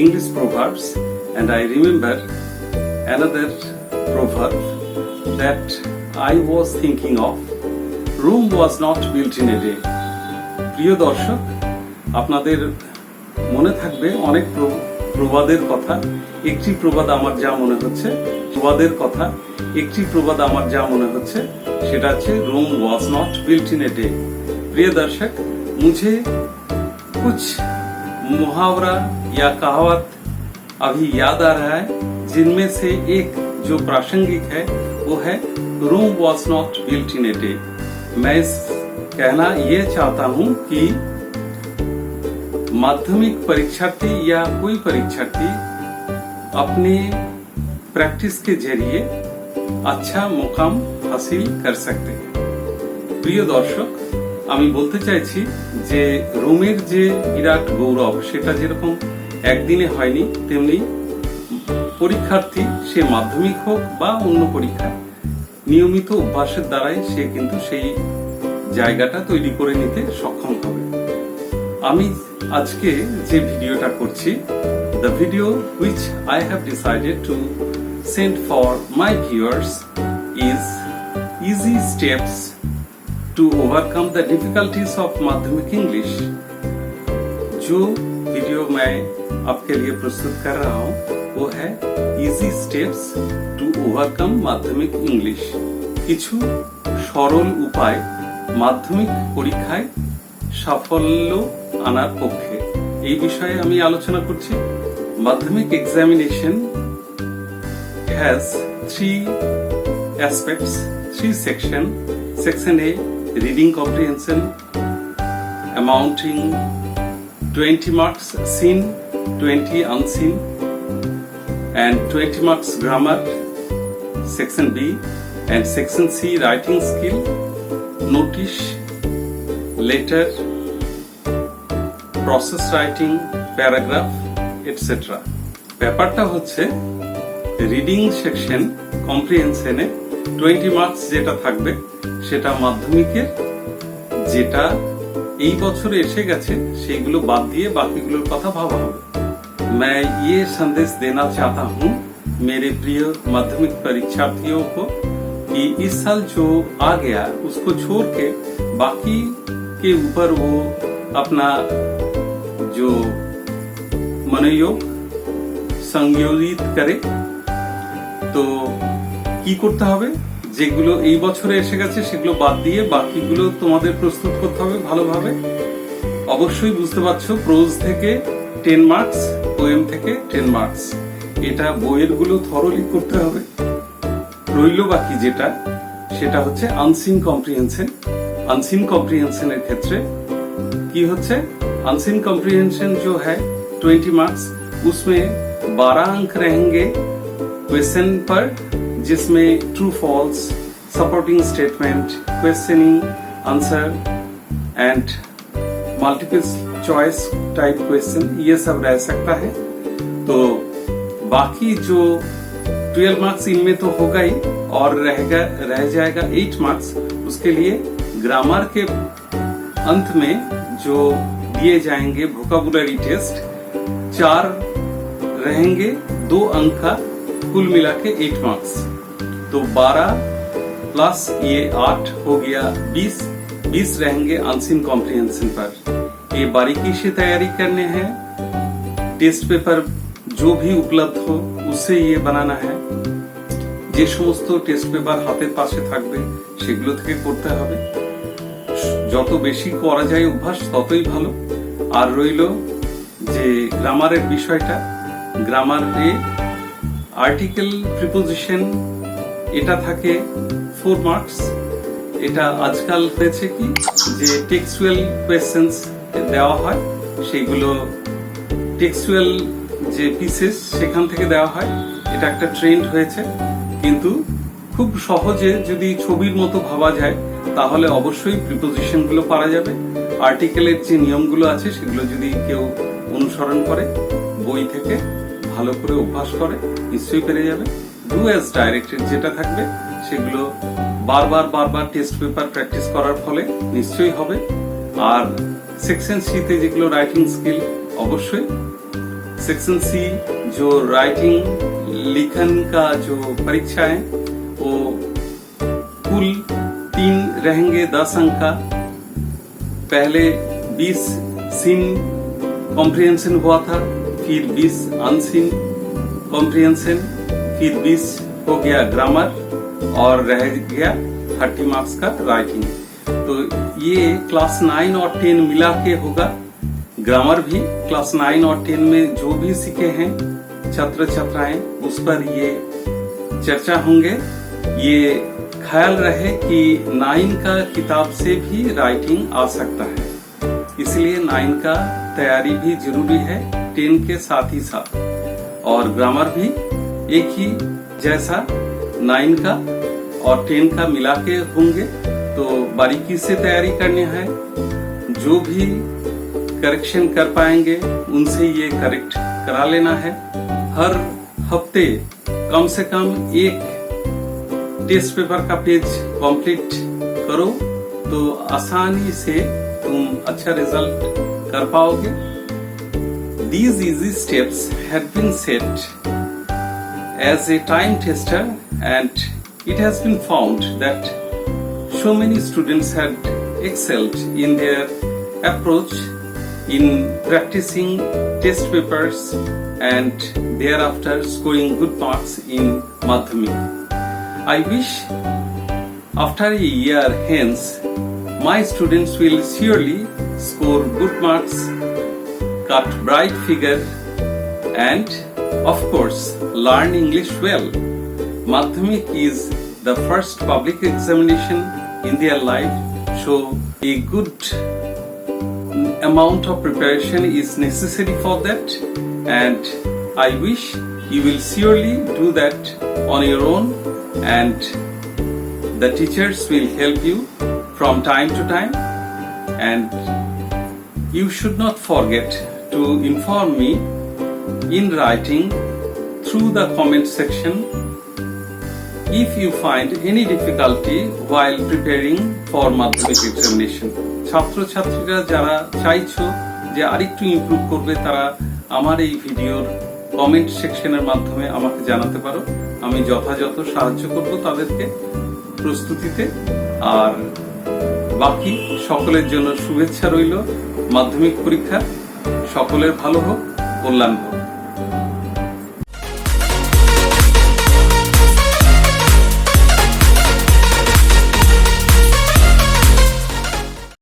English proverbs, and I remember another proverb that I was thinking of. Rome was not built in a day. প্রিয় দর্শক, আপনাদের মনে থাকবে অনেক প্রবাদের কথা। একটি প্রবাদ আমার যা মনে হচ্ছে, সেটা হচ্ছে रोम was not built in a day। प्रिय दर्शक, मुझे कुछ मुहावरा या कहावत अभी याद आ रहा है, जिनमें से एक जो प्रासंगिक है वो है रोम was not built in a day। मैं कहना ये चाहता हूँ कि माध्यमिक परीक्षार्थी या कोई परीक्षार्थी अपने प्रैक्टिस के जरिए अच्छा मुकाम हासिल कर सकते हैं। প্রিয় দর্শক, আমি বলতে চাইছি যে রোমের যে বিরাট গৌরব সেটা যেরকম একদিনে হয়নি, তেমনি পরীক্ষার্থী সে মাধ্যমিক হোক বা অন্য পরীক্ষা নিয়মিত অভ্যাসের দ্বারাই সে কিন্তু সেই জায়গাটা তৈরি করে নিতে সক্ষম হবে। আমি আজকে যে ভিডিওটা করছি, the video which I have decided to send for my viewers is easy steps to overcome the difficulties of माध्यमिक इंग्लिश। जो वीडियो मैं आपके लिए प्रस्तुत कर रहा हूँ वो है इजी स्टेप्स टू ओवरकम माध्यमिक इंग्लिश। কিছু সরল উপায় মাধ্যমিক পরীক্ষায় সাফল্য আনার পক্ষে, এই বিষয়ে আমি আলোচনা করছি। মাধ্যমিক examination has three aspects, three sections. Section A, reading comprehension, amounting 20 marks seen, 20 unseen, and 20 marks grammar. Section B and Section C, writing skill, notice, letter, process writing, paragraph, etc. ব্যাপারটা হচ্ছে রিডিং সেকশন কম্প্রিহেনশনে 20 মার্কস যেটা থাকবে সেটা মাধ্যমিকের যেটা এই বছরে এসে গেছে সেইগুলো বাদ দিয়ে বাকিগুলোর কথা ভাবা হবে। मैं ये संदेश देना चाहता हूँ मेरे प्रिय माध्यमिक परीक्षार्थियों को कि इस साल जो आ गया उसको छोड़ के बाकी के ऊपर वो अपना जो मनोयोग সংযোজিত করে। তো কি করতে হবে, যেগুলো এই বছরে এসে গেছে সেগুলো বাদ দিয়ে বাকিগুলো তোমাদের প্রস্তুত করতে হবে ভালোভাবে। অবশ্যই বুঝতে পারছো, প্রোজ থেকে 10 মার্কস, পোয়েম থেকে 10 মার্কস, এটা বইয়ের গুলো থরলি করতে হবে। রইল বাকি যেটা, সেটা হচ্ছে আনসিন কম্প্রিহেনশন। আনসিন কম্প্রিহেনশনের ক্ষেত্রে কি হচ্ছে, अनसीन कॉम्प्रिहेंशन जो है 20 मार्क्स, उसमें 12 अंक रहेंगे क्वेश्चन पर, जिसमें true false, supporting statement, questioning answer and multiple choice type question, ये सब रह सकता है। तो बाकी जो 12 मार्क्स इनमें तो होगा ही, और रह जाएगा 8 मार्क्स। उसके लिए ग्रामर के अंत में जो दिए जाएंगे वोकाबुलरी टेस्ट, 4 रहेंगे, 2 अंक का, कुल मिला के 8 मार्क्स। तो 12 प्लस ये 8 हो गया 20 रहेंगे अनसीन कॉम्प्रिहेंशन पर। ये बारीकी से तैयारी करने हैं। टेस्ट पेपर जो भी उपलब्ध हो उससे ये बनाना है। যে সমস্ত টেস্ট পেপার হাতের পাশে থাকবে সেগুলো থেকে করতে হবে। যত বেশি করা যায় অভ্যাস ততই ভালো। আর রইল যে গ্রামারের বিষয়টা, গ্রামারে আর্টিকেল, প্রিপোজিশন, এটা থাকে 4 মার্কস। এটা আজকাল হয়েছে কি যে টেক্সচুয়াল কোয়েশ্চেন্স দেওয়া হয়, সেগুলো টেক্সচুয়াল যে পিসেস সেখান থেকে দেওয়া হয়। এটা একটা ট্রেন্ড হয়েছে, কিন্তু খুব সহজে যদি ছবির মতো ভাবা যায় তাহলে অবশ্যই প্রিপোজিশন গুলো পারা যাবে। আর্টিকেলের যে নিয়মগুলো আছে সেগুলো যদি কেউ অনুসরণ করে, বই থেকে ভালো করে অভ্যাস করে, নিশ্চয়ই পেরে যাবে। ডু অ্যাজ ডাইরেক্টেড যেটা থাকবে সেগুলো বারবার টেস্ট পেপার প্র্যাকটিস করার ফলে নিশ্চয়ই হবে। আর সেকশন সিতে যেগুলো রাইটিং স্কিল, অবশ্যই सेक्शन सी जो राइटिंग लिखन का जो परीक्षा है वो कुल 3 रहेंगे 10 अंक का। पहले 20 सीन कॉम्प्रिहेंशन हुआ था, फिर 20 अनसीन कॉम्प्रिहेंशन, फिर 20 हो गया ग्रामर और रह गया 30 मार्क्स का राइटिंग। तो ये क्लास 9 और 10 मिला के होगा। ग्रामर भी क्लास 9 और 10 में जो भी सीखे हैं छात्र छात्राएं उस पर ये चर्चा होंगे। ये ख्याल रहे कि 9 का किताब से भी राइटिंग आ सकता है, इसलिए 9 का तैयारी भी जरूरी है 10 के साथ ही साथ। और ग्रामर भी एक ही जैसा 9 का और 10 का मिला के होंगे, तो बारीकी से तैयारी करनी है। जो भी करेक्शन कर पाएंगे उनसे ये करेक्ट करा लेना है। हर हफ्ते कम से कम एक टेस्ट पेपर का पेज कंप्लीट करो तो आसानी से तुम अच्छा रिजल्ट कर पाओगे। These easy steps had been set as a time tester, and it has been found that so many students had excelled in their approach in practicing test papers and thereafter scoring good marks in Madhyamik. I wish after a year hence my students will surely score good marks, cut bright figure, and of course learn English well. Madhyamik is the first public examination in their life, so a good amount of preparation is necessary for that, and I wish you will surely do that on your own, and the teachers will help you from time to time. And you should not forget to inform me in writing through the comment section if you find any difficulty while preparing for Madhyamik examination. ছাত্র ছাত্রীরা যারা চাইছো যে আরেকটু improve করবে তারা আমার এই ভিডিওর কমেন্ট সেকশনের মাধ্যমে আমাকে জানাতে পারো। আমি যথাযথ সাহায্য করব তাদেরকে প্রস্তুতিতে। আর বাকি সকলের জন্য শুভেচ্ছা রইল। মাধ্যমিক পরীক্ষা সকলের ভালো হোক, কল্যাণ হোক।